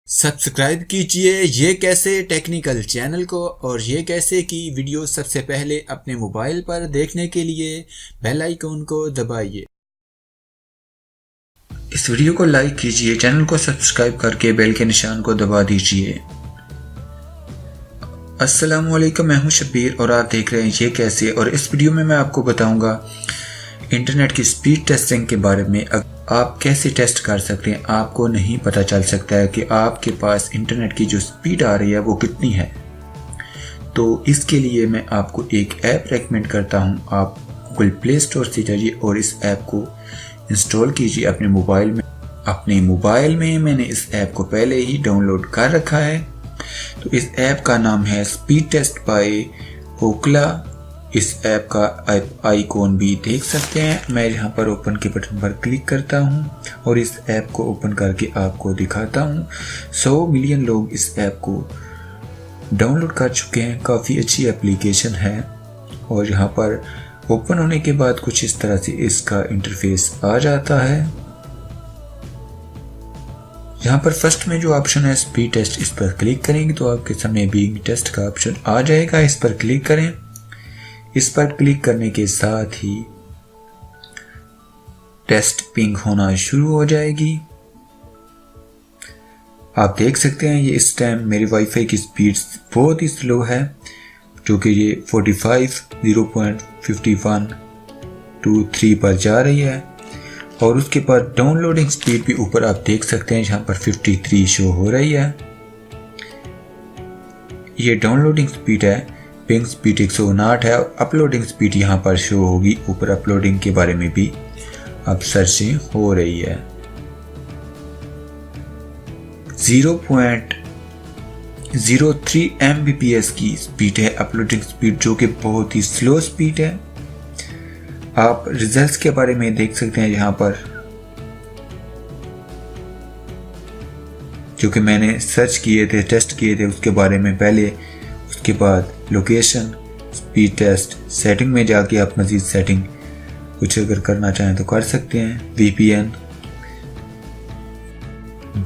Subscribe कीजिए ये कैसे टेक्निकल चैनल को और ये कैसे की वीडियो सबसे पहले अपने मोबाइल पर देखने के लिए बेल आइकन को दबाइए। इस वीडियो को लाइक कीजिए, चैनल को सब्सक्राइब करके बेल के निशान को दबा दीजिए। अस्सलामुअलैकुम, मैं हूं शब्बीर और आप देख रहे हैं ये कैसे। और इस वीडियो में मैं आपको बताऊंगा इंटरनेट की स्पीड टेस्टिंग के बारे में। आप कैसे टेस्ट कर सकते हैं, आपको नहीं पता चल सकता है कि आपके पास इंटरनेट की जो स्पीड आ रही है वो कितनी है। तो इसके लिए मैं आपको एक ऐप रेकमेंड करता हूं। आप गूगल प्ले स्टोर से जाइए और इस ऐप को इंस्टॉल कीजिए अपने मोबाइल में। अपने मोबाइल में मैंने इस ऐप को पहले ही डाउनलोड कर रखा है। तो इस ऐप का नाम है स्पीड टेस्ट बाय ओकला। इस ऐप का आइकॉन भी देख सकते हैं। मैं यहाँ पर ओपन के बटन पर क्लिक करता हूँ और इस ऐप को ओपन करके आपको दिखाता हूँ। 100 मिलियन लोग इस ऐप को डाउनलोड कर चुके हैं। काफ़ी अच्छी एप्लीकेशन है। और यहाँ पर ओपन होने के बाद कुछ इस तरह से इसका इंटरफेस आ जाता है। यहाँ पर फर्स्ट में जो ऑप्शन है स्पीड टेस्ट, इस पर क्लिक करेंगे तो आपके सामने बीइंग टेस्ट का ऑप्शन आ जाएगा। इस पर क्लिक करें। इस पर क्लिक करने के साथ ही टेस्ट पिंग होना शुरू हो जाएगी। आप देख सकते हैं ये इस टाइम मेरी वाईफाई की स्पीड बहुत ही स्लो है, जो कि ये 45 0.5123 पर जा रही है। और उसके बाद डाउनलोडिंग स्पीड भी ऊपर आप देख सकते हैं, जहां पर 53 शो हो रही है। ये डाउनलोडिंग स्पीड है। पिंग स्पीड 159 है और अपलोडिंग स्पीड यहाँ पर शो होगी। ऊपर अपलोडिंग के बारे में भी अब सर्चिंग हो रही है। 0.03 Mbps की स्पीड है अपलोडिंग स्पीड, जो कि बहुत ही स्लो स्पीड है। आप रिजल्ट्स के बारे में देख सकते हैं, यहाँ पर जो कि मैंने सर्च किए थे, टेस्ट किए थे उसके बारे में पहले। उसके बाद लोकेशन, स्पीड टेस्ट, सेटिंग में जाके आप मज़ीद सेटिंग कुछ अगर करना चाहें तो कर सकते हैं। VPN।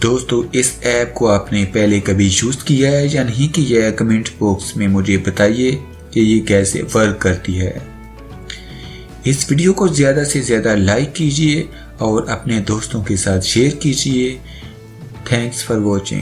दोस्तों, इस ऐप को आपने पहले कभी यूज़ किया है या नहीं किया है, कमेंट बॉक्स में मुझे बताइए कि ये कैसे वर्क करती है। इस वीडियो को ज़्यादा से ज़्यादा लाइक कीजिए और अपने दोस्तों के साथ शेयर कीजिए। Thanks for watching.